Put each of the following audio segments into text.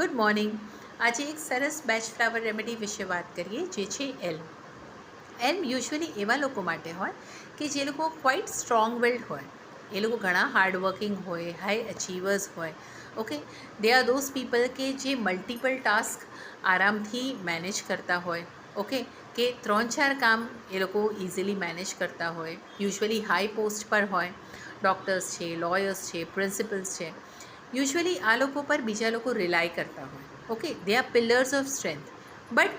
Good morning. આજે એક સરસ બેચ ફ્લાવર રેમેડી વિશે વાત કરીએ, જે છે એલ્મ. એલ્મ યુઝ્યુઅલી એવા લોકો માટે હોય કે જે લોકો ક્વાઇટ સ્ટ્રોંગ વિલ્ડ હોય. એ લોકો ઘણા હાર્ડવર્કિંગ હોય, હાઈ અચીવર્સ હોય. Okay, they are those people કે જે મલ્ટિપલ ટાસ્ક આરામથી મેનેજ કરતા હોય. ઓકે, કે 3-4 કામ એ લોકો ઇઝીલી મેનેજ કરતા હોય. યુઝ્યુઅલી હાઈ પોસ્ટ પર હોય. ડૉક્ટર્સ છે, લોયર્સ છે, પ્રિન્સિપલ્સ છે. યુઝ્યુઅલી આ લોકો પર બીજા લોકો રિલાય કરતા હોય. Okay, they are pillars of strength. But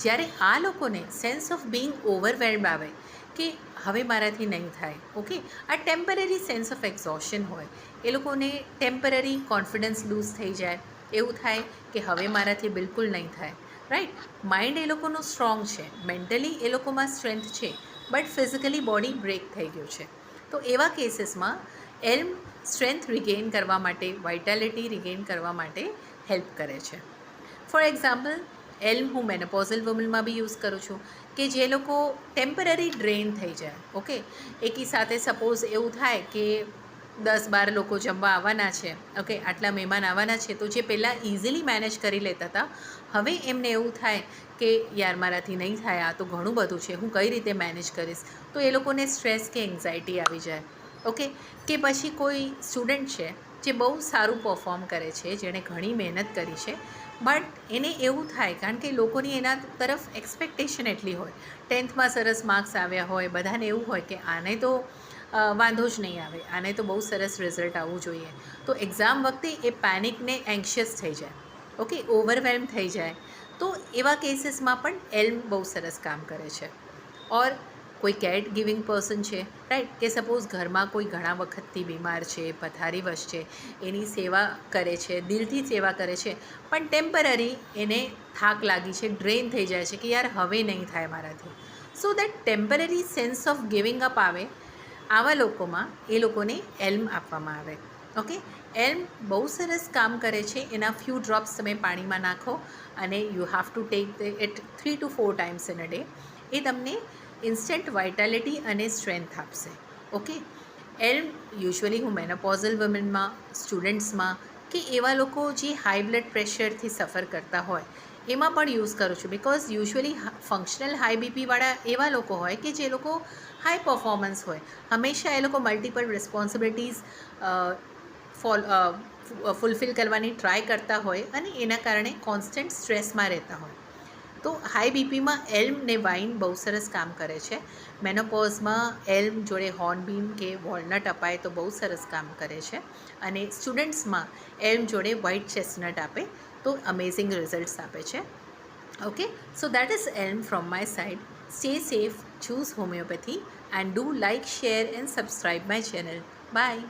જ્યારે આ લોકોને સેન્સ ઓફ બિંગ ઓવરવેલ્ડ આવે કે હવે મારાથી નહીં થાય, ઓકે, આ ટેમ્પરરી સેન્સ ઓફ એક્ઝોશન હોય. એ લોકોને ટેમ્પરરી કોન્ફિડન્સ લૂઝ થઈ જાય. એવું થાય કે હવે મારાથી બિલકુલ નહીં થાય. રાઈટ, માઇન્ડ એ લોકોનું સ્ટ્રોંગ છે, મેન્ટલી એ લોકોમાં સ્ટ્રેન્થ છે, બટ ફિઝિકલી બોડી બ્રેક થઈ ગયું છે. તો એવા કેસીસમાં એલ્મ સ્ટ્રેન્થ રિગેઇન કરવા માટે, વાઇટાલિટી રિગેઇન કરવા માટે હેલ્પ કરે છે. ફોર એક્ઝામ્પલ, એલ્મ હું મેનોપોઝલ વુમનમાં બી યુઝ કરું છું કે જે લોકો ટેમ્પરરી ડ્રેન થઈ જાય. ઓકે, એકી સાથે સપોઝ એવું થાય કે 10-12 લોકો જમવા આવવાના છે. ઓકે, આટલા મહેમાન આવવાના છે, તો જે પહેલાં ઇઝીલી મેનેજ કરી લેતા હતા, હવે એમને એવું થાય કે યાર મારાથી નહીં થાય, આ તો ઘણું બધું છે, હું કઈ રીતે મેનેજ કરીશ. તો એ લોકોને સ્ટ્રેસ કે એન્ઝાયટી આવી જાય. ઓકે, કે પછી કોઈ સ્ટુડન્ટ છે જે બહુ સારું પરફોર્મ કરે છે, જેણે ઘણી મહેનત કરી છે, બટ એને એવું થાય કારણ કે લોકોની એના તરફ એક્સપેક્ટેશન એટલી હોય. 10th સરસ માર્ક્સ આવ્યા હોય, બધાને એવું હોય કે આને તો વાંધો જ નહીં આવે, આને તો બહુ સરસ રિઝલ્ટ આવવું જોઈએ. તો એક્ઝામ વખતે એ પેનિકને એન્શિયસ થઈ જાય. ઓકે, ઓવરવેલ્મ થઈ જાય. તો એવા કેસીસમાં પણ એલ્મ બહુ સરસ કામ કરે છે. ઓર કોઈ કેર ગિવિંગ પર્સન છે, રાઈટ, કે સપોઝ ઘરમાં કોઈ ઘણા વખતથી બીમાર છે, પથારીવશ છે, એની સેવા કરે છે, દિલથી સેવા કરે છે, પણ ટેમ્પરરી એને થાક લાગી છે, ડ્રેન થઈ જાય છે કે યાર હવે નહીં થાય મારાથી. So that temporary sense of giving up આવે, આવા લોકોમાં એ લોકોને એલ્મ આપવામાં આવે. ઓકે, એલ્મ બહુ સરસ કામ કરે છે. એના ફ્યુ ડ્રોપ્સ તમે પાણીમાં નાખો અને you have to take it 3 to 4 times in a day. એ તમને ઇન્સ્ટન્ટ વાઇટાલિટી અને સ્ટ્રેન્થ આપશે. ઓકે, એલ્મ યુઝ્યુઅલી હું મેનોપોઝલ વુમનમાં, સ્ટુડન્ટ્સમાં, કે એવા લોકો જે હાઈ બ્લડ પ્રેશરથી સફર કરતા હોય એમાં પણ યુઝ કરું છું. બિકોઝ યુઝ્યુઅલી ફંક્શનલ હાઈ બીપીવાળા એવા લોકો હોય કે જે લોકો હાઈ પરફોર્મન્સ હોય, હંમેશા એ લોકો મલ્ટિપલ રિસ્પોન્સિબિલિટીઝ ફૂલફિલ કરવાની ટ્રાય કરતા હોય અને એના કારણે કોન્સ્ટન્ટ સ્ટ્રેસમાં રહેતા હોય. તો હાઈ બીપીમાં એલ્મ ને વાઇન બહુ સરસ કામ કરે છે. મેનોપોઝમાં એલ્મ જોડે હોર્નબીન કે વોલનટ અપાય તો બહુ સરસ કામ કરે છે. અને સ્ટુડન્ટ્સમાં એલ્મ જોડે વ્હાઇટ ચેસ્ટનટ આપે તો અમેઝિંગ રિઝલ્ટ્સ આપે છે. Okay, so that is Elm from my side. Stay safe, choose homeopathy, and do like, share and subscribe my channel. Bye.